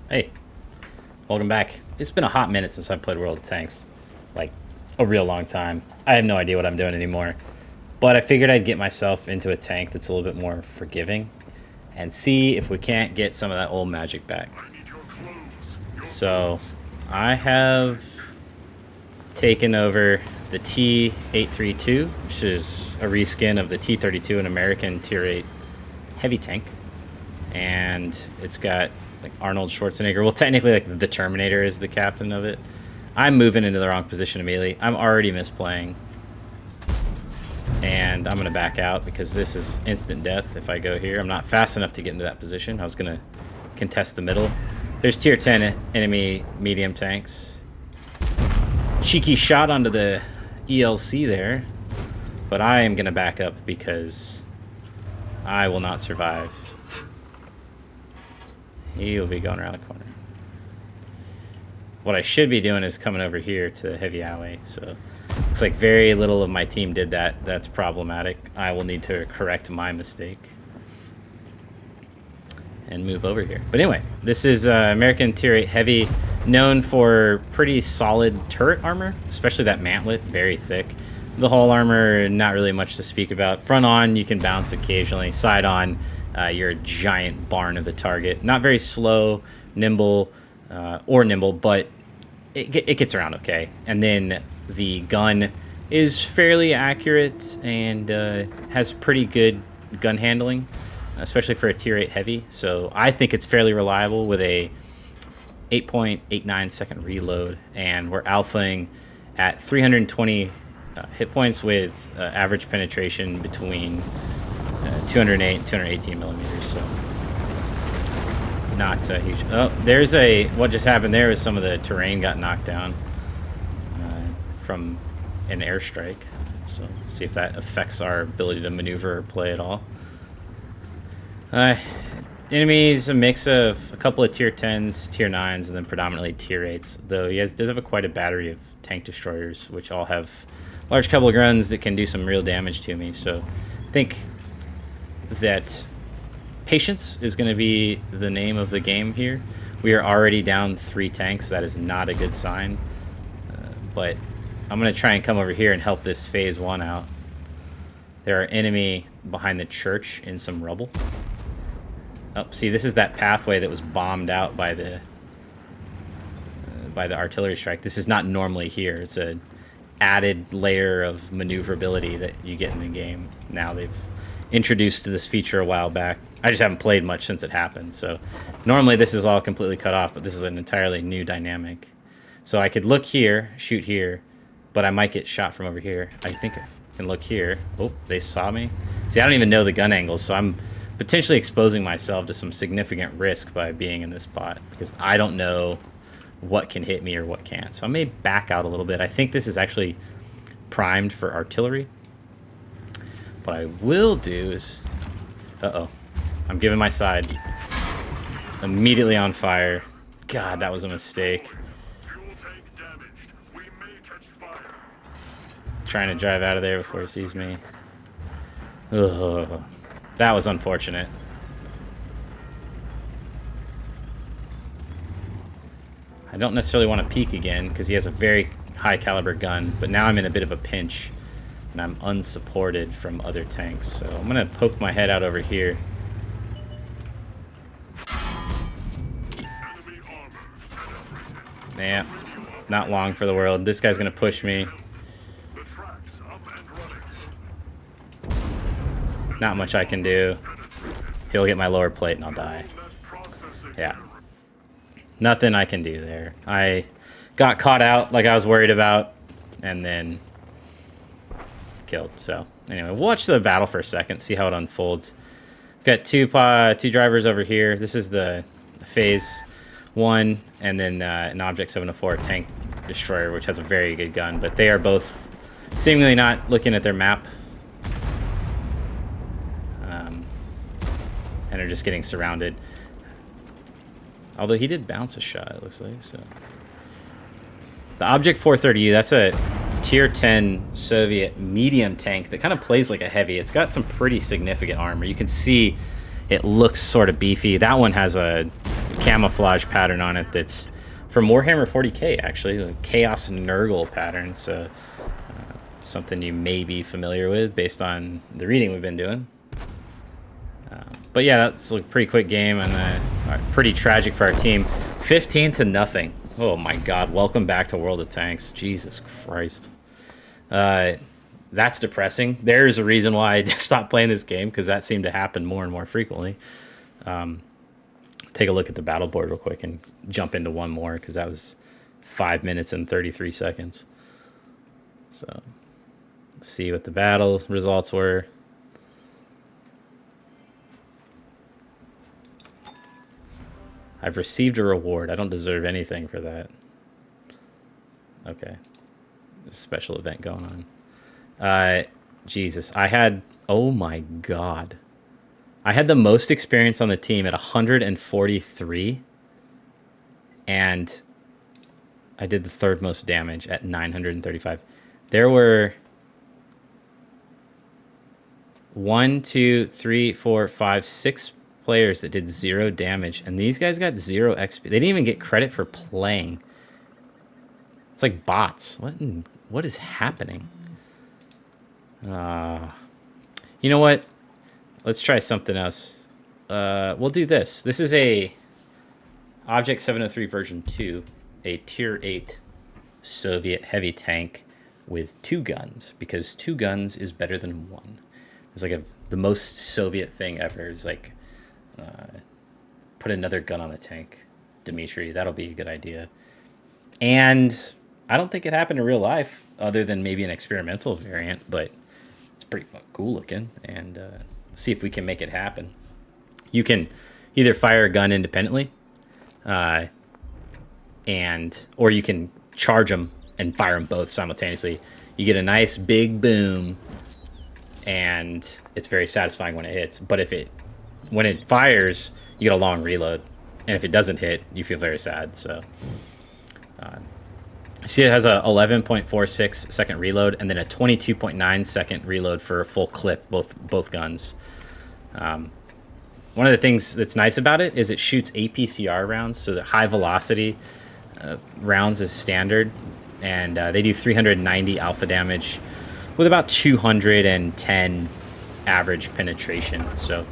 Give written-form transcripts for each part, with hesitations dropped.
Hey, welcome back. It's been a hot minute since I played World of Tanks. Like, a real long time. I have no idea what I'm doing anymore. But I figured I'd get myself into a tank that's a little bit more forgiving and see if we can't get some of that old magic back. So, I have taken over the T832, which is a reskin of the T32, an American Tier 8 heavy tank. And it's got like Arnold Schwarzenegger. Well, technically, like the Terminator is the captain of it. I'm moving into the wrong position immediately. I'm already misplaying. And I'm going to back out because this is instant death if I go here. I'm not fast enough to get into that position. I was going to contest the middle. There's tier 10 enemy medium tanks. Cheeky shot onto the ELC there. But I am going to back up because I will not survive. He'll be going around the corner. What I should be doing is coming over here to the heavy alley. So looks like very little of my team did that. That's problematic. I will need to correct my mistake and move over here. But anyway, this is American Tier 8 Heavy, known for pretty solid turret armor, especially that mantlet, very thick. The hull armor, not really much to speak about. Front on, you can bounce occasionally. Side on, you're a giant barn of a target. Not very slow, nimble, but it gets around okay. And then the gun is fairly accurate and has pretty good gun handling, especially for a tier 8 heavy. So I think it's fairly reliable with a 8.89 second reload, and we're alphaing at 320 hit points with average penetration between 208 and 218 millimeters. So not huge. Oh, there's what just happened there was some of the terrain got knocked down from an airstrike. So see if that affects our ability to maneuver or play at all. Enemies, a mix of a couple of tier 10s, tier 9s, and then predominantly tier 8s. Though he does have quite a battery of tank destroyers, which all have large couple of guns that can do some real damage to me. So I think that patience is going to be the name of the game here. We are already down 3 tanks. That is not a good sign. But I'm going to try and come over here and help this phase 1 out. There are enemy behind the church in some rubble. Oh, see, this is that pathway that was bombed out by the artillery strike. This is not normally here. It's a added layer of maneuverability that you get in the game. Now they've introduced this feature a while back. I just haven't played much since it happened. So normally this is all completely cut off, but this is an entirely new dynamic. So I could look here, shoot here, but I might get shot from over here. I think I can look here. Oh, they saw me. See, I don't even know the gun angles, so I'm potentially exposing myself to some significant risk by being in this spot because I don't know what can hit me or what can't. So I may back out a little bit. I think this is actually primed for artillery. What I will do is... Uh-oh. I'm giving my side. Immediately on fire. God, that was a mistake. Trying to drive out of there before he sees me. Ugh. That was unfortunate. I don't necessarily want to peek again because he has a very high caliber gun, but now I'm in a bit of a pinch and I'm unsupported from other tanks. So I'm going to poke my head out over here. Yeah, not long for the world. This guy's going to push me. Not much I can do. He'll get my lower plate and I'll die. Yeah. Nothing I can do there. I got caught out like I was worried about and then killed. So anyway, watch the battle for a second, see how it unfolds. Got two drivers over here. This is the phase 1 and then an Object 704 tank destroyer, which has a very good gun, but they are both seemingly not looking at their map. And are just getting surrounded. Although he did bounce a shot, it looks like. So the Object 430U, that's a tier 10 Soviet medium tank that kind of plays like a heavy. It's got some pretty significant armor. You can see it looks sort of beefy. That one has a camouflage pattern on it that's from Warhammer 40k, actually, the Chaos Nurgle pattern. So something you may be familiar with based on the reading we've been doing. But yeah, that's a pretty quick game and pretty tragic for our team. 15-0. Oh my God! Welcome back to World of Tanks. Jesus Christ. That's depressing. There's a reason why I stopped playing this game, because that seemed to happen more and more frequently. Take a look at the battle board real quick and jump into one more, because that was 5 minutes and 33 seconds. So let's see what the battle results were. I've received a reward. I don't deserve anything for that. Okay. There's a special event going on. Jesus. I had... Oh my God. I had the most experience on the team at 143. And I did the third most damage at 935. There were 1, 2, 3, 4, 5, 6 players that did 0 damage, and these guys got 0 XP. They didn't even get credit for playing. It's like bots. What is happening? You know what? Let's try something else. We'll do this. This is a Object 703 version 2, a tier 8 Soviet heavy tank with 2 guns, because 2 guns is better than 1. It's like the most Soviet thing ever. It's like put another gun on a tank, Dmitry. That'll be a good idea. And I don't think it happened in real life, other than maybe an experimental variant, but it's pretty cool looking. And see if we can make it happen. You can either fire a gun independently, or you can charge them and fire them both simultaneously. You get a nice big boom, and it's very satisfying when it hits. But when it fires, you get a long reload, and if it doesn't hit, you feel very sad. So see, it has a 11.46 second reload and then a 22.9 second reload for a full clip, both guns. One of the things that's nice about it is it shoots APCR rounds, so the high velocity rounds is standard, and they do 390 alpha damage with about 210 average penetration. So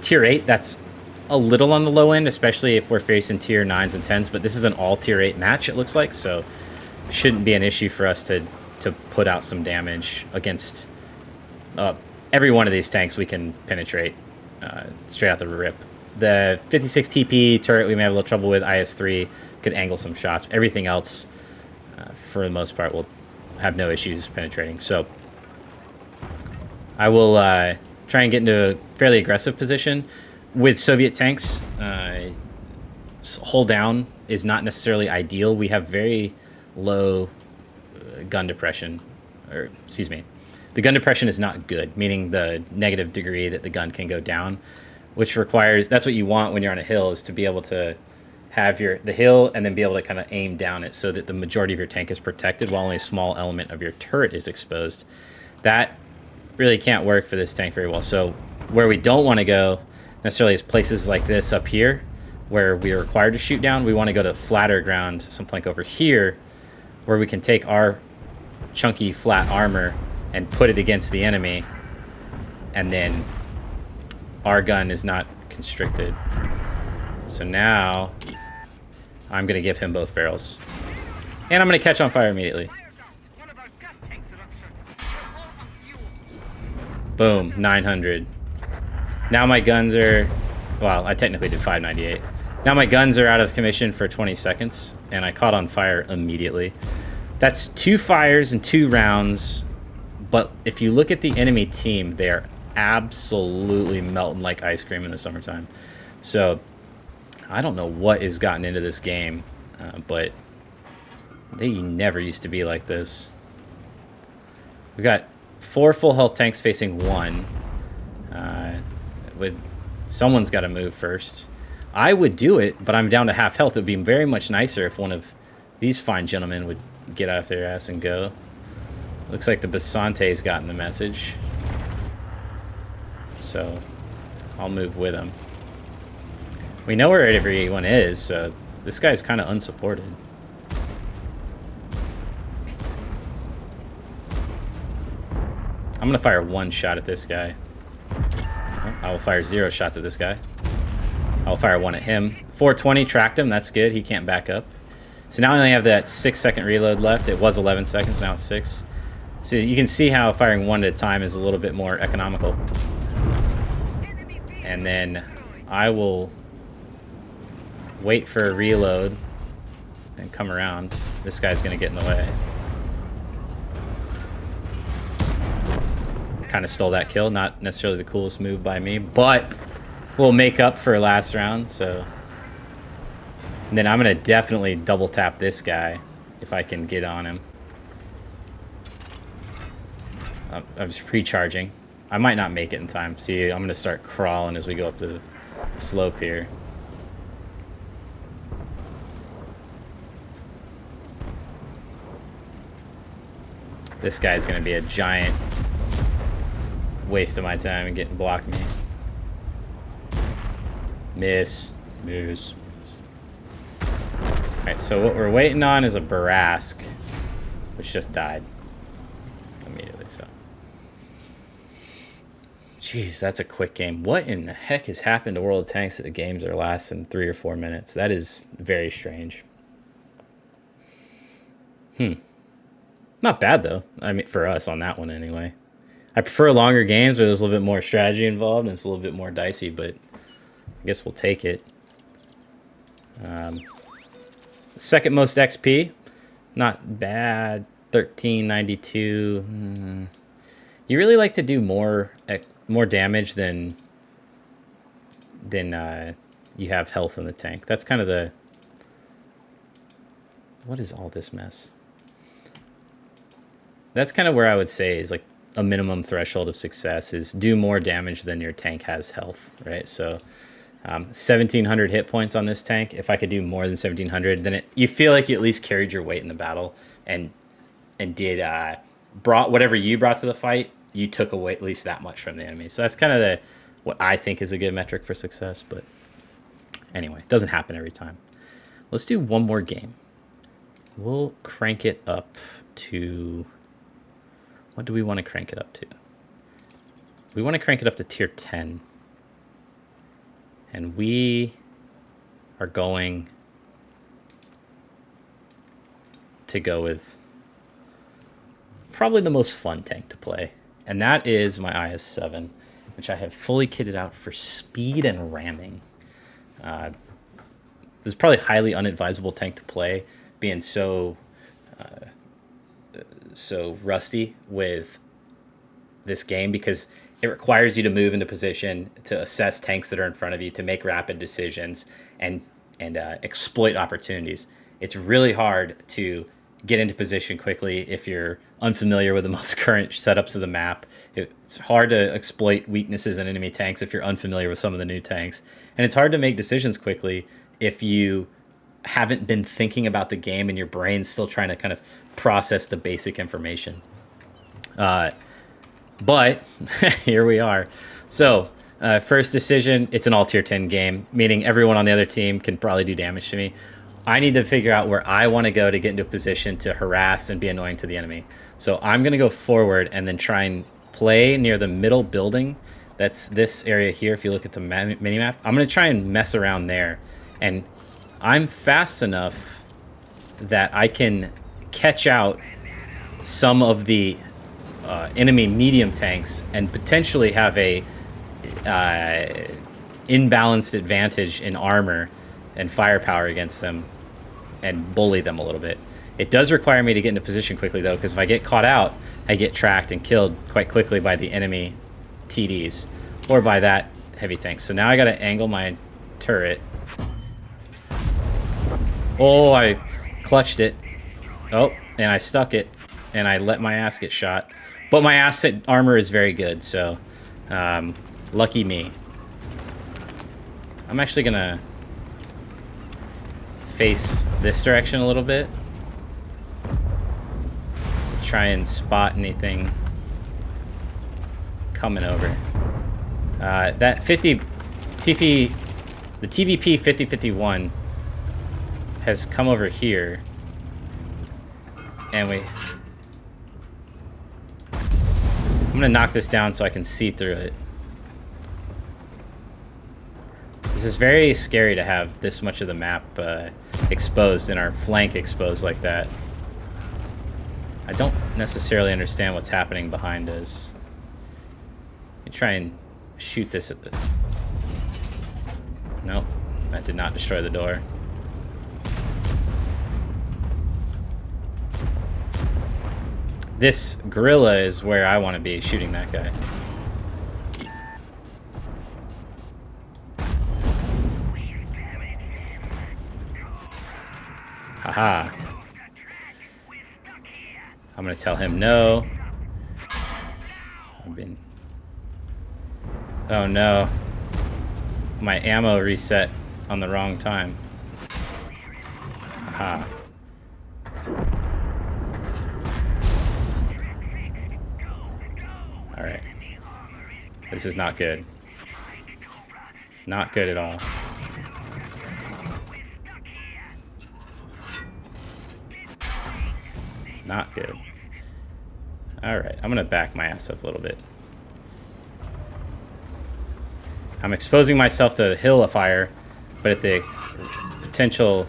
tier 8, that's a little on the low end, especially if we're facing tier 9s and 10s, but this is an all tier 8 match, it looks like, so shouldn't be an issue for us to put out some damage against every one of these tanks. We can penetrate straight out the rip. The 56 TP turret we may have a little trouble with. IS-3 could angle some shots. Everything else, for the most part, will have no issues penetrating. So I will try and get into a fairly aggressive position. With Soviet tanks, hold down is not necessarily ideal. We have very low gun depression, or excuse me, the gun depression is not good, meaning the negative degree that the gun can go down, which requires, that's what you want when you're on a hill, is to be able to have the hill and then be able to kind of aim down it so that the majority of your tank is protected while only a small element of your turret is exposed. That really can't work for this tank very well. So where we don't want to go necessarily is places like this up here where we are required to shoot down. We want to go to flatter ground, something like over here, where we can take our chunky flat armor and put it against the enemy, and then our gun is not constricted. So now I'm going to give him both barrels, and I'm going to catch on fire immediately. Boom, 900. Now my guns are, well, I technically did 598. Now my guns are out of commission for 20 seconds, and I caught on fire immediately. That's 2 fires and 2 rounds, but if you look at the enemy team, they are absolutely melting like ice cream in the summertime. So I don't know what has gotten into this game, but they never used to be like this. We got 4 full health tanks facing 1. Someone's got to move first. I would do it, but I'm down to half health. It would be very much nicer if one of these fine gentlemen would get off their ass and go. Looks like the Basante's gotten the message. So I'll move with him. We know where everyone is, so this guy's kind of unsupported. I'm gonna fire 1 shot at this guy. I will fire 0 shots at this guy. I'll fire 1 at him. 420 tracked him. That's good. He can't back up. So now I only have that 6-second reload left. It was 11 seconds. Now it's 6. So you can see how firing 1 at a time is a little bit more economical. And then I will wait for a reload and come around. This guy's going to get in the way. Kind of stole that kill. Not necessarily the coolest move by me, but we'll make up for last round. So, and then I'm going to definitely double tap this guy if I can get on him. I was pre-charging. I might not make it in time. See, I'm going to start crawling as we go up the slope here. This guy's going to be a giant waste of my time and getting blocked me. Miss. Alright, so what we're waiting on is a Barask, which just died immediately, so. Jeez, that's a quick game. What in the heck has happened to World of Tanks that the games are lasting 3 or 4 minutes? That is very strange. Not bad, though. I mean, for us on that one, anyway. I prefer longer games where there's a little bit more strategy involved and it's a little bit more dicey, but I guess we'll take it. Second most XP. Not bad. 1392. You really like to do more damage than you have health in the tank. That's kind of the... What is all this mess? That's kind of where I would say is like a minimum threshold of success is do more damage than your tank has health, right? So 1,700 hit points on this tank. If I could do more than 1,700, then you feel like you at least carried your weight in the battle and did brought whatever you brought to the fight. You took away at least that much from the enemy. So that's kind of what I think is a good metric for success. But anyway, it doesn't happen every time. Let's do one more game. We'll crank it up to... What do we want to crank it up to? We want to crank it up to tier 10. And we are going to go with probably the most fun tank to play. And that is my IS-7, which I have fully kitted out for speed and ramming. This is probably a highly unadvisable tank to play, being so rusty with this game because it requires you to move into position to assess tanks that are in front of you, to make rapid decisions and exploit opportunities. It's really hard to get into position quickly if you're unfamiliar with the most current setups of the map. It's hard to exploit weaknesses in enemy tanks if you're unfamiliar with some of the new tanks. And it's hard to make decisions quickly if you haven't been thinking about the game and your brain's still trying to kind of process the basic information. But here we are. So first decision, it's an all tier 10 game, meaning everyone on the other team can probably do damage to me. I need to figure out where I want to go to get into a position to harass and be annoying to the enemy. So I'm going to go forward and then try and play near the middle building. That's this area here. If you look at the minimap, I'm going to try and mess around there. And I'm fast enough that I can catch out some of the enemy medium tanks and potentially have a imbalanced advantage in armor and firepower against them and bully them a little bit. It does require me to get into position quickly, though, because if I get caught out, I get tracked and killed quite quickly by the enemy TDs or by that heavy tank. So now I got to angle my turret. Oh, I clutched it. Oh, and I stuck it, and I let my ass get shot. But my asset armor is very good, so lucky me. I'm actually going to face this direction a little bit. Try and spot anything coming over. That 50 TP The TVP 5051 has come over here. And I'm gonna knock this down so I can see through it. This is very scary to have this much of the map exposed and our flank exposed like that. I don't necessarily understand what's happening behind us. Let me try and shoot this at the... Nope, that did not destroy the door. This gorilla is where I want to be shooting that guy. Haha. I'm gonna tell him no. Oh no. My ammo reset on the wrong time. Haha. Alright. This is not good. Not good at all. Not good. Alright, I'm gonna back my ass up a little bit. I'm exposing myself to hill of fire, but the potential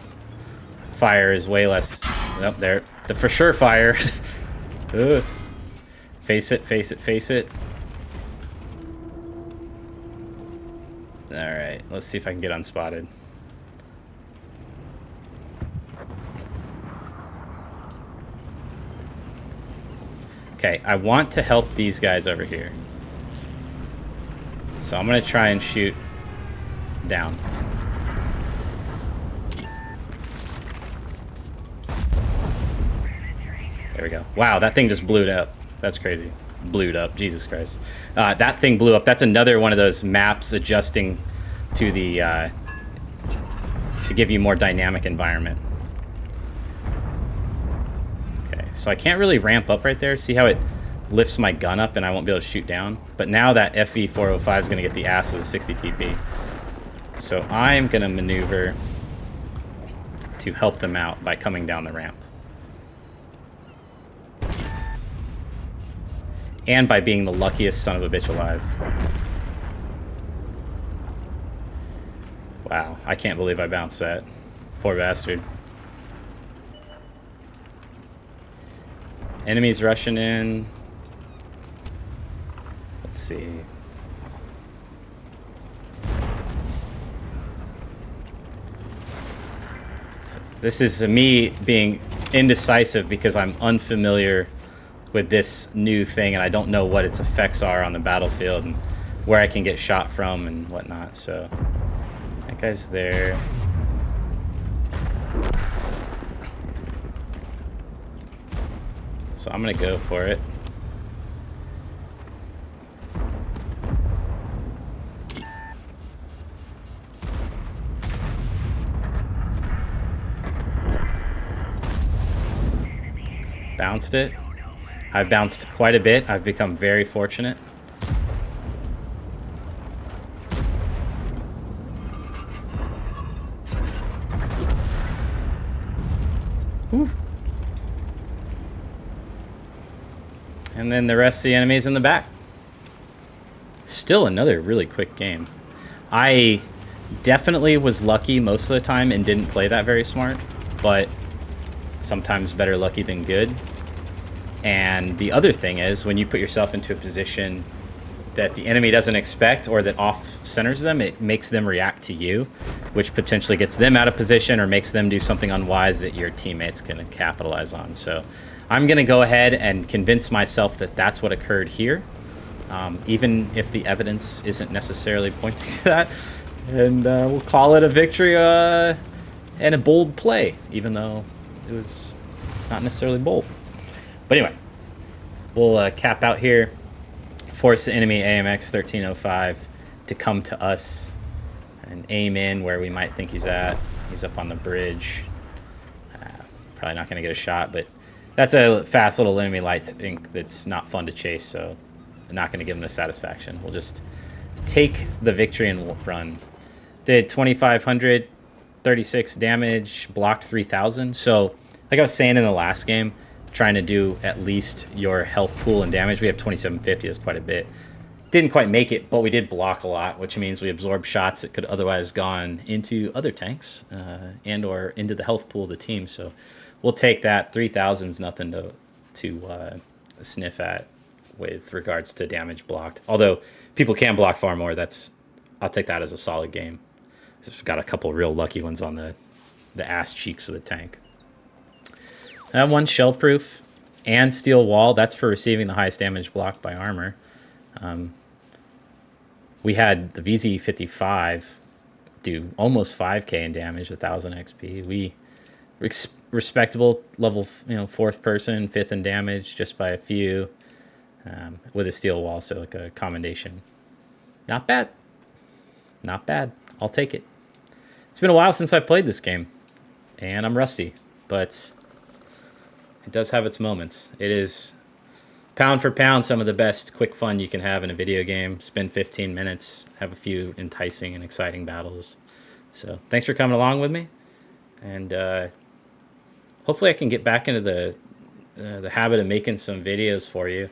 fire is way less. Nope, there. The for sure fire. Ugh. Face it, face it, face it. Alright, let's see if I can get unspotted. Okay, I want to help these guys over here. So I'm going to try and shoot down. There we go. Wow, that thing just blew it up. That's crazy. Blew it up. Jesus Christ. That thing blew up. That's another one of those maps adjusting to the... to give you more dynamic environment. So I can't really ramp up right there. See how it lifts my gun up and I won't be able to shoot down? But now that FV405 is going to get the ass of the 60 TP. So I'm going to maneuver to help them out by coming down the ramp. And by being the luckiest son of a bitch alive. Wow, I can't believe I bounced that. Poor bastard. Enemies rushing in. Let's see. So this is me being indecisive because I'm unfamiliar with this new thing and I don't know what its effects are on the battlefield and where I can get shot from and whatnot. So that guy's there. So I'm gonna go for it. Bounced it. I've bounced quite a bit. I've become very fortunate. Whew. And then the rest of the enemies in the back. Still another really quick game. I definitely was lucky most of the time and didn't play that very smart, but sometimes better lucky than good. And the other thing is, when you put yourself into a position that the enemy doesn't expect or that off-centers them, it makes them react to you, which potentially gets them out of position or makes them do something unwise that your teammates can capitalize on. So I'm going to go ahead and convince myself that that's what occurred here, even if the evidence isn't necessarily pointing to that. And we'll call it a victory and a bold play, even though it was not necessarily bold. But anyway, we'll cap out here, force the enemy AMX 1305 to come to us and aim in where we might think he's at. He's up on the bridge. Probably not going to get a shot, but that's a fast little enemy light ink that's not fun to chase, so I'm not going to give him the satisfaction. We'll just take the victory and run. Did 2,500, 36 damage, blocked 3,000. So, like I was saying in the last game, trying to do at least your health pool and damage. We have 2,750. That's quite a bit. Didn't quite make it, but we did block a lot, which means we absorbed shots that could otherwise gone into other tanks and or into the health pool of the team. So we'll take that. 3,000 is nothing to sniff at with regards to damage blocked. Although people can block far more. I'll take that as a solid game. We've got a couple real lucky ones on the ass cheeks of the tank. That one shell proof and steel wall. That's for receiving the highest damage blocked by armor. We had the VZ55 do almost 5k in damage, 1,000 XP. We respectable level, fourth person, fifth in damage, just by a few, with a steel wall, so like a commendation. Not bad. Not bad. I'll take it. It's been a while since I played this game, and I'm rusty, but it does have its moments. It is pound for pound some of the best quick fun you can have in a video game. Spend 15 minutes, have a few enticing and exciting battles. So thanks for coming along with me, and hopefully I can get back into the habit of making some videos for you.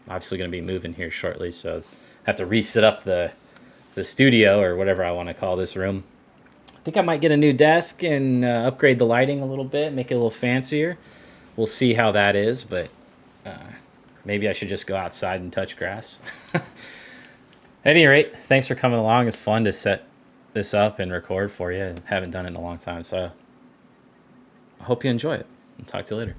Obviously going to be moving here shortly, so I have to reset up the studio, or whatever I want to call this room. I think I might get a new desk and upgrade the lighting a little bit, make it a little fancier. We'll see how that is, but maybe I should just go outside and touch grass. At any rate, thanks for coming along. It's fun to set this up and record for you. I haven't done it in a long time, so I hope you enjoy it. I'll talk to you later.